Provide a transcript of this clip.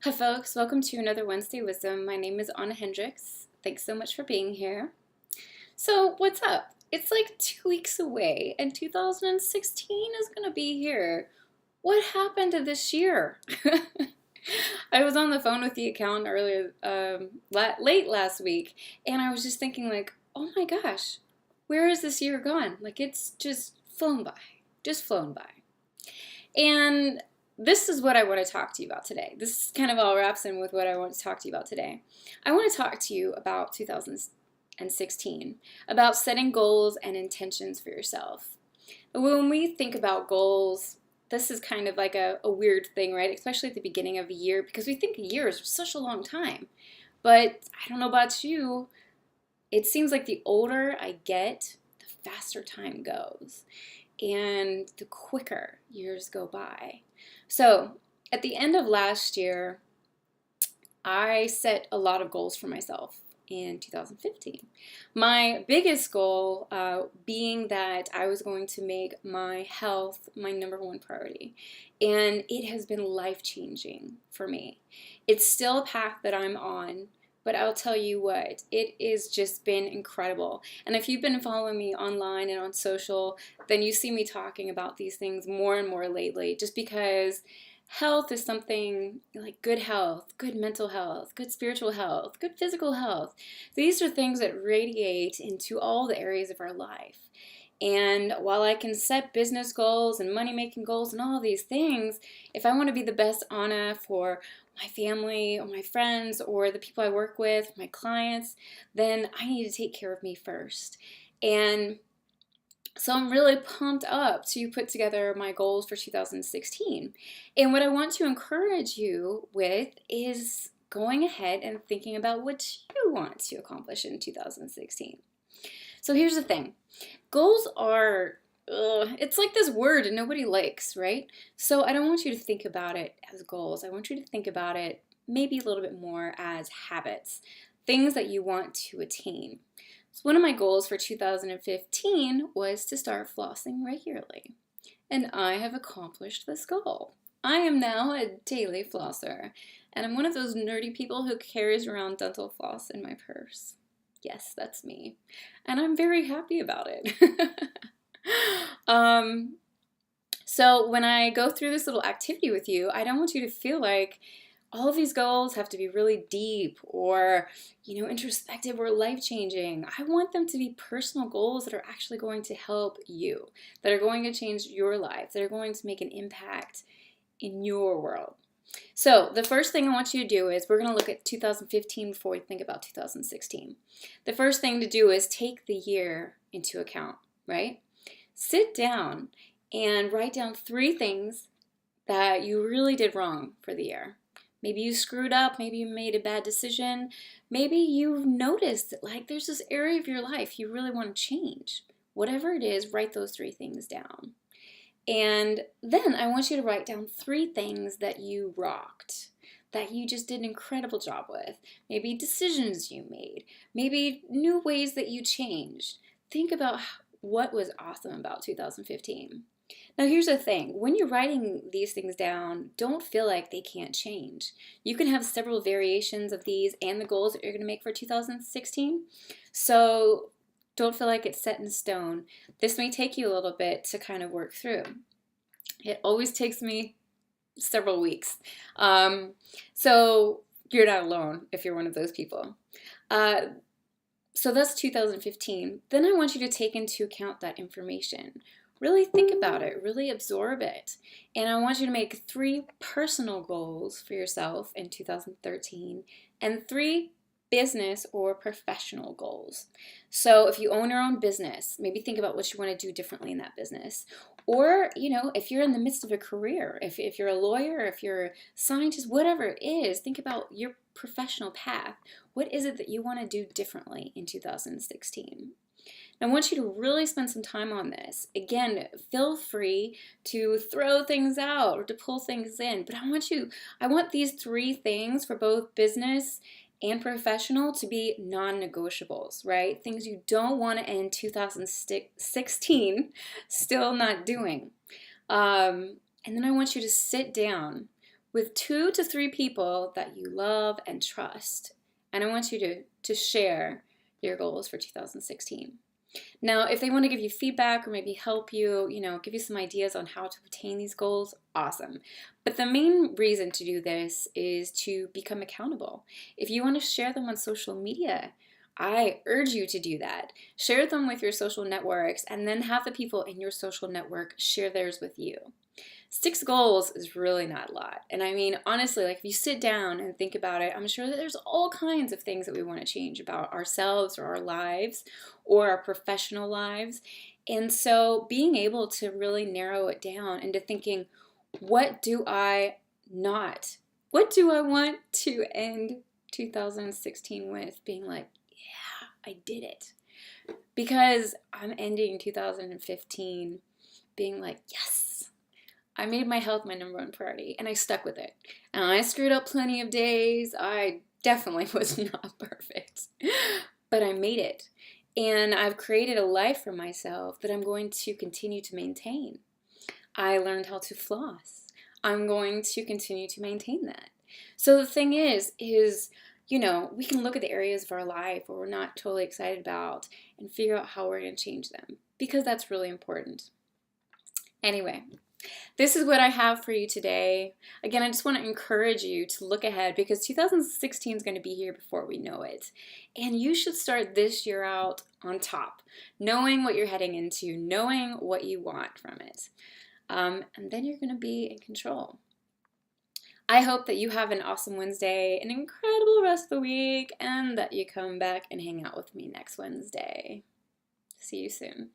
Hi folks, welcome to another Wednesday Wisdom. My name is Anna Hendricks. Thanks so much for being here. So what's up? It's like 2 weeks away and 2016 is going to be here. What happened to this year? I was on the phone with the accountant earlier, late last week, and I was just thinking like, oh my gosh, where is this year gone? Like it's just flown by, just flown by. And this is what I want to talk to you about today. This kind of all wraps in with what I want to talk to you about today. I want to talk to you about 2016, about setting goals and intentions for yourself. When we think about goals, this is kind of like a weird thing, right? Especially at the beginning of a year, because we think a year is such a long time. But I don't know about you, it seems like the older I get, the faster time goes and the quicker years go by. So at the end of last year, I set a lot of goals for myself in 2015. My biggest goal being that I was going to make my health my #1 priority. And it has been life-changing for me. It's still a path that I'm on, but I'll tell you what, it has just been incredible. And if you've been following me online and on social, then you see me talking about these things more and more lately, just because health is something like good health, good mental health, good spiritual health, good physical health. These are things that radiate into all the areas of our life. And while I can set business goals and money-making goals and all these things, if I want to be the best Anna for my family or my friends or the people I work with, my clients, then I need to take care of me first. And so I'm really pumped up to put together my goals for 2016. And what I want to encourage you with is going ahead and thinking about what you want to accomplish in 2016. So here's the thing. Goals are, it's like this word and nobody likes, right? So I don't want you to think about it as goals. I want you to think about it maybe a little bit more as habits, things that you want to attain. So one of my goals for 2015 was to start flossing regularly. And I have accomplished this goal. I am now a daily flosser. And I'm one of those nerdy people who carries around dental floss in my purse. Yes, that's me. And I'm very happy about it. So when I go through this little activity with you, I don't want you to feel like all of these goals have to be really deep or, introspective or life-changing. I want them to be personal goals that are actually going to help you, that are going to change your life, that are going to make an impact in your world. So the first thing I want you to do is we're going to look at 2015 before we think about 2016. The first thing to do is take the year into account, right? Sit down and write down 3 things that you really did wrong for the year. Maybe you screwed up, maybe you made a bad decision, maybe you've noticed that like there's this area of your life you really want to change. Whatever it is, write those 3 things down. And then I want you to write down 3 things that you rocked, that you just did an incredible job with. Maybe decisions you made, maybe new ways that you changed. Think about what was awesome about 2015. Now here's the thing, when you're writing these things down, don't feel like they can't change. You can have several variations of these and the goals that you're going to make for 2016. So don't feel like it's set in stone. This may take you a little bit to kind of work through. It always takes me several weeks. So you're not alone if you're one of those people. So that's 2015. Then I want you to take into account that information. Really think about it, really absorb it. And I want you to make 3 personal goals for yourself in 2013 and 3 business or professional goals. So if you own your own business, maybe think about what you want to do differently in that business. Or, if you're in the midst of a career, if you're a lawyer, if you're a scientist, whatever it is, think about your professional path. What is it that you want to do differently in 2016? I want you to really spend some time on this. Again, feel free to throw things out or to pull things in, but I want these 3 things for both business and professional to be non-negotiables, right? Things you don't want to end 2016 still not doing. And then I want you to sit down with 2 to 3 people that you love and trust. And I want you to share your goals for 2016. Now, if they want to give you feedback or maybe help you, give you some ideas on how to attain these goals, awesome. But the main reason to do this is to become accountable. If you want to share them on social media, I urge you to do that. Share them with your social networks and then have the people in your social network share theirs with you. 6 goals is really not a lot. And I mean, honestly, like if you sit down and think about it, I'm sure that there's all kinds of things that we want to change about ourselves or our lives or our professional lives. And so being able to really narrow it down into thinking, what do I want to end 2016 with? Being like, yeah, I did it. Because I'm ending 2015 being like, yes, I made my health my #1 priority, and I stuck with it. And I screwed up plenty of days. I definitely was not perfect, but I made it. And I've created a life for myself that I'm going to continue to maintain. I learned how to floss. I'm going to continue to maintain that. So the thing is, we can look at the areas of our life where we're not totally excited about and figure out how we're going to change them, because that's really important. Anyway, this is what I have for you today. Again, I just want to encourage you to look ahead, because 2016 is going to be here before we know it. And you should start this year out on top, knowing what you're heading into, knowing what you want from it. And then you're going to be in control. I hope that you have an awesome Wednesday, an incredible rest of the week, and that you come back and hang out with me next Wednesday. See you soon.